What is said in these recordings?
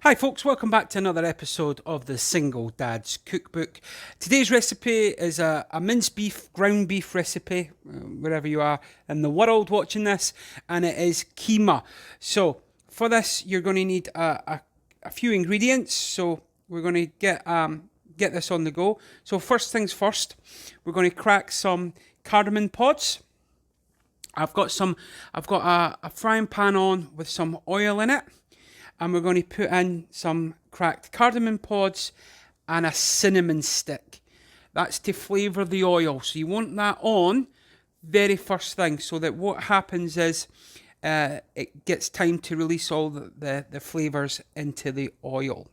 Hi folks, welcome back to another episode of the Single Dad's Cookbook. Today's recipe is a mince beef, ground beef recipe, wherever you are in the world watching this, and it is keema. So for this you're going to need a few ingredients, so we're going to get this on the go. So first things first, we're going to crack some cardamom pods. I've got a frying pan on with some oil in it. And we're going to put in some cracked cardamom pods and a cinnamon stick. That's to flavour the oil. So you want that on very first thing, so that what happens is it gets time to release all the flavours into the oil.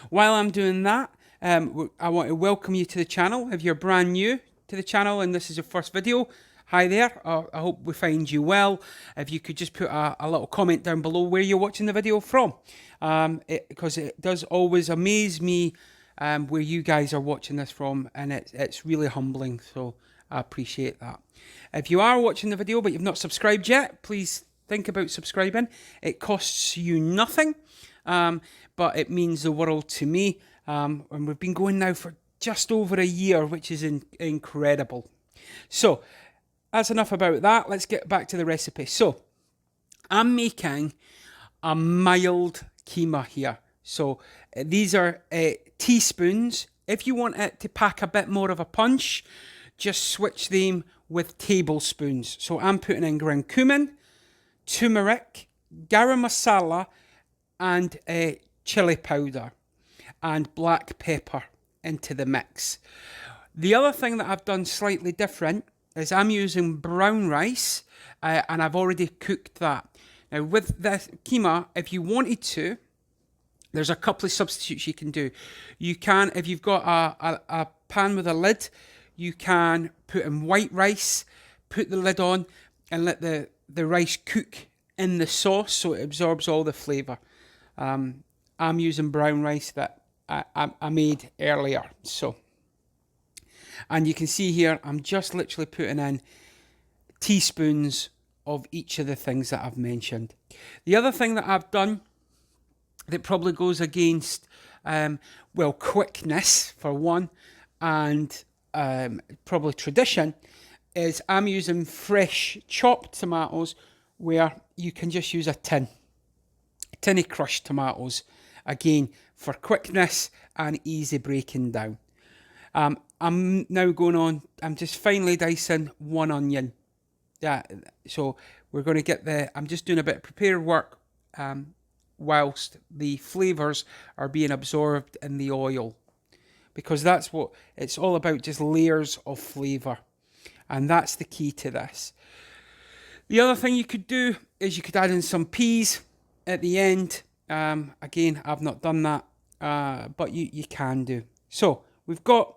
While I'm doing that, I want to welcome you to the channel. If you're brand new to the channel and this is your first video, hi there, I hope we find you well. If you could just put a little comment down below where you're watching the video from, because it does always amaze me where you guys are watching this from, and it's really humbling, so I appreciate that. If you are watching the video but you've not subscribed yet, please think about subscribing. It costs you nothing, but it means the world to me, and we've been going now for just over a year, which is incredible. So that's enough about that. Let's get back to the recipe. So I'm making a mild keema here. So these are teaspoons. If you want it to pack a bit more of a punch, just switch them with tablespoons. So I'm putting in ground cumin, turmeric, gara masala, and chilli powder and black pepper into the mix. The other thing that I've done slightly different is I'm using brown rice, and I've already cooked that. Now with this keema, if you wanted to, there's a couple of substitutes you can do. You can, if you've got a pan with a lid, you can put in white rice, put the lid on, and let the rice cook in the sauce so it absorbs all the flavour. I'm using brown rice that I made earlier, so. And you can see here, I'm just literally putting in teaspoons of each of the things that I've mentioned. The other thing that I've done that probably goes against, quickness for one, and probably tradition, is I'm using fresh chopped tomatoes, where you can just use a tin of crushed tomatoes, again, for quickness and easy breaking down. I'm now going on, I'm just finely dicing one onion. Yeah, so we're going to get I'm just doing a bit of prepared work whilst the flavours are being absorbed in the oil. Because that's what it's all about, just layers of flavour. And that's the key to this. The other thing you could do is you could add in some peas at the end. Again, I've not done that, but you can do. So we've got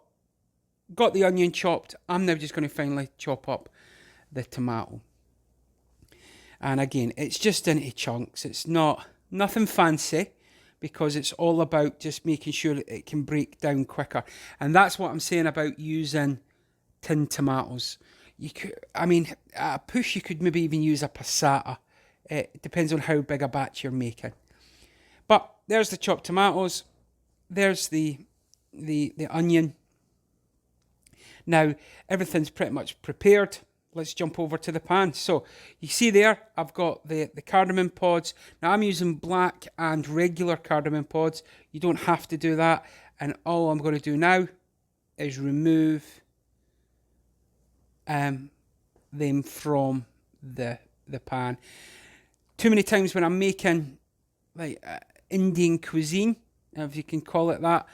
the onion chopped. I'm now just going to finally chop up the tomato. And again, it's just into chunks. It's nothing fancy, because it's all about just making sure that it can break down quicker. And that's what I'm saying about using tinned tomatoes. You could, at a push, you could maybe even use a passata. It depends on how big a batch you're making. But there's the chopped tomatoes. There's the onion. Now, everything's pretty much prepared. Let's jump over to the pan. So, you see there, I've got the cardamom pods. Now, I'm using black and regular cardamom pods. You don't have to do that. And all I'm going to do now is remove them from the pan. Too many times when I'm making like Indian cuisine, if you can call it that,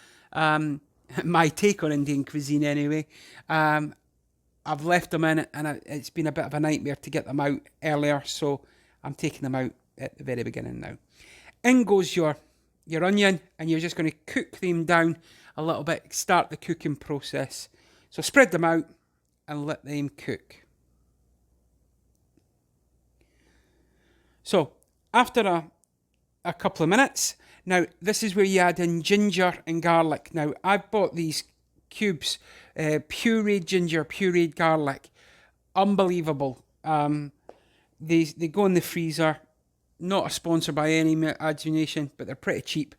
my take on Indian cuisine anyway, I've left them in it, and it's been a bit of a nightmare to get them out earlier, so I'm taking them out at the very beginning now. In goes your onion, and you're just going to cook them down a little bit, start the cooking process. So spread them out and let them cook. So after a couple of minutes, now this is where you add in ginger and garlic. Now I've bought these cubes, pureed ginger, pureed garlic, unbelievable. They go in the freezer. not a sponsor by any imagination, but they're pretty cheap,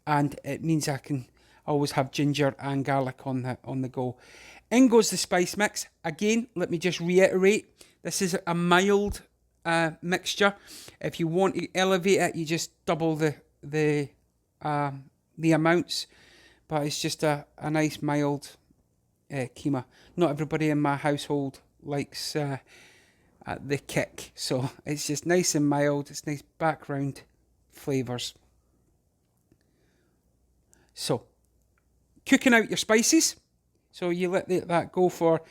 and it means I can always have ginger and garlic on the go. In goes the spice mix. Again, let me just reiterate, this is a mild mixture. If you want to elevate it, you just double the amounts, but it's just a nice mild keema. Not everybody in my household likes the kick, so it's just nice and mild. It's nice background flavours. So, cooking out your spices. So you let that go for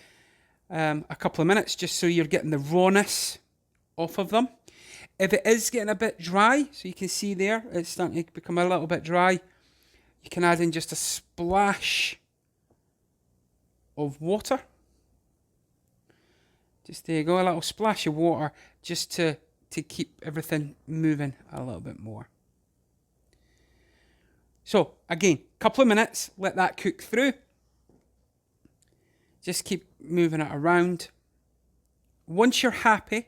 a couple of minutes, just so you're getting the rawness off of them. If it is getting a bit dry, so you can see there, it's starting to become a little bit dry, you can add in just a splash of water. Just there you go, a little splash of water, just to keep everything moving a little bit more. So again, couple of minutes, let that cook through. Just keep moving it around. Once you're happy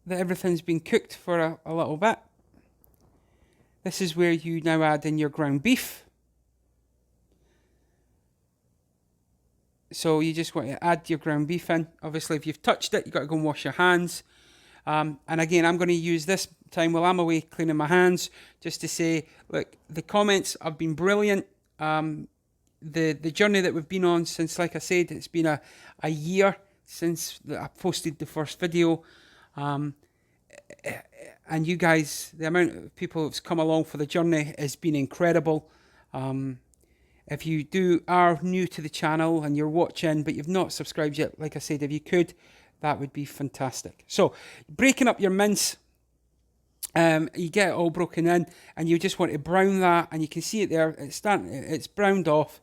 that everything's been cooked for a little bit, this is where you now add in your ground beef. So you just want to add your ground beef in. Obviously, if you've touched it, you've got to go and wash your hands. And again, I'm going to use this time while I'm away cleaning my hands just to say, look, the comments have been brilliant. The journey that we've been on since, like I said, it's been a year since I posted the first video. And you guys, the amount of people that's come along for the journey has been incredible. If you are new to the channel and you're watching, but you've not subscribed yet, like I said, if you could, that would be fantastic. So, breaking up your mince, you get it all broken in, and you just want to brown that, and you can see it there, it's browned off.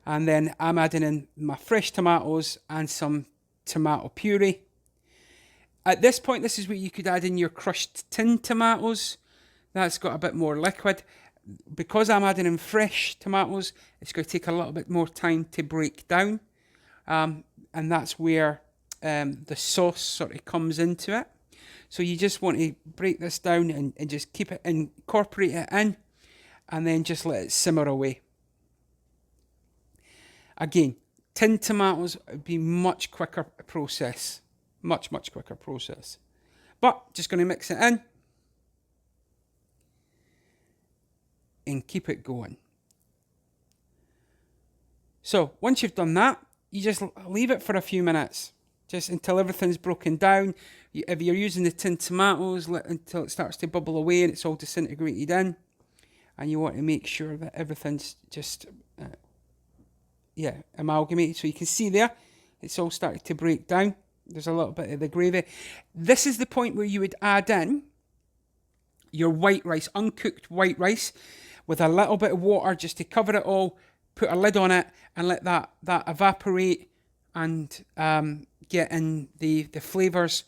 And then I'm adding in my fresh tomatoes and some tomato puree. At this point, this is where you could add in your crushed tinned tomatoes. That's got a bit more liquid. Because I'm adding in fresh tomatoes, it's going to take a little bit more time to break down. And that's where the sauce sort of comes into it. So you just want to break this down and just keep it, incorporate it in, and then just let it simmer away. Again, tinned tomatoes would be much quicker process. Much quicker process. But just going to mix it in and keep it going. So once you've done that, you just leave it for a few minutes, just until everything's broken down. If you're using the tinned tomatoes, until it starts to bubble away and it's all disintegrated in. And you want to make sure that everything's just amalgamated. So you can see there, it's all started to break down. There's a little bit of the gravy. This is the point where you would add in your white rice, uncooked white rice, with a little bit of water just to cover it all. Put a lid on it and let that evaporate and get in the flavours.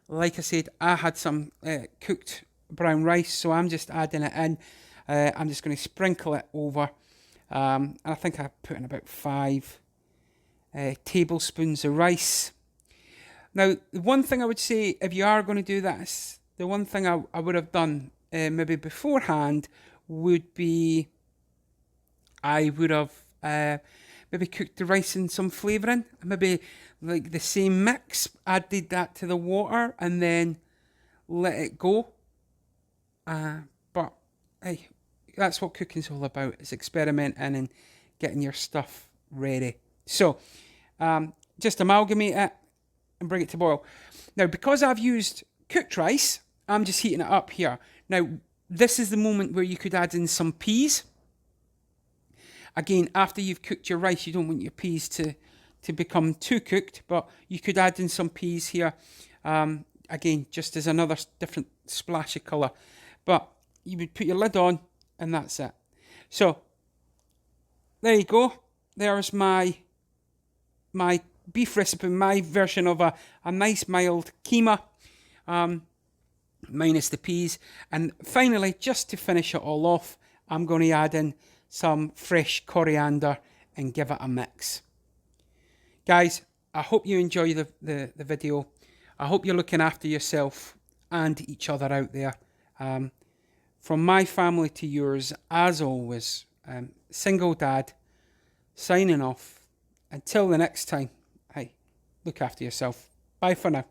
Like I said, I had some cooked brown rice, so I'm just adding it in. I'm just going to sprinkle it over. And I think I put in about 5 tablespoons of rice. Now, the one thing I would say, if you are going to do this, the one thing I would have done maybe beforehand would be, I would have maybe cooked the rice in some flavouring, maybe like the same mix, added that to the water and then let it go. But hey, that's what cooking's all about, is experimenting and getting your stuff ready. So just amalgamate it and bring it to boil. Now, because I've used cooked rice, I'm just heating it up here. Now, this is the moment where you could add in some peas. Again, after you've cooked your rice, you don't want your peas to become too cooked, but you could add in some peas here. Again, just as another different splash of colour. But you would put your lid on, and that's it. So, there you go. There's my beef recipe, my version of a nice mild keema, minus the peas. And finally, just to finish it all off, I'm going to add in some fresh coriander and give it a mix. Guys, I hope you enjoy the video. I hope you're looking after yourself, and each other out there. From my family to yours, as always, single dad, signing off. Until the next time, hey, look after yourself. Bye for now.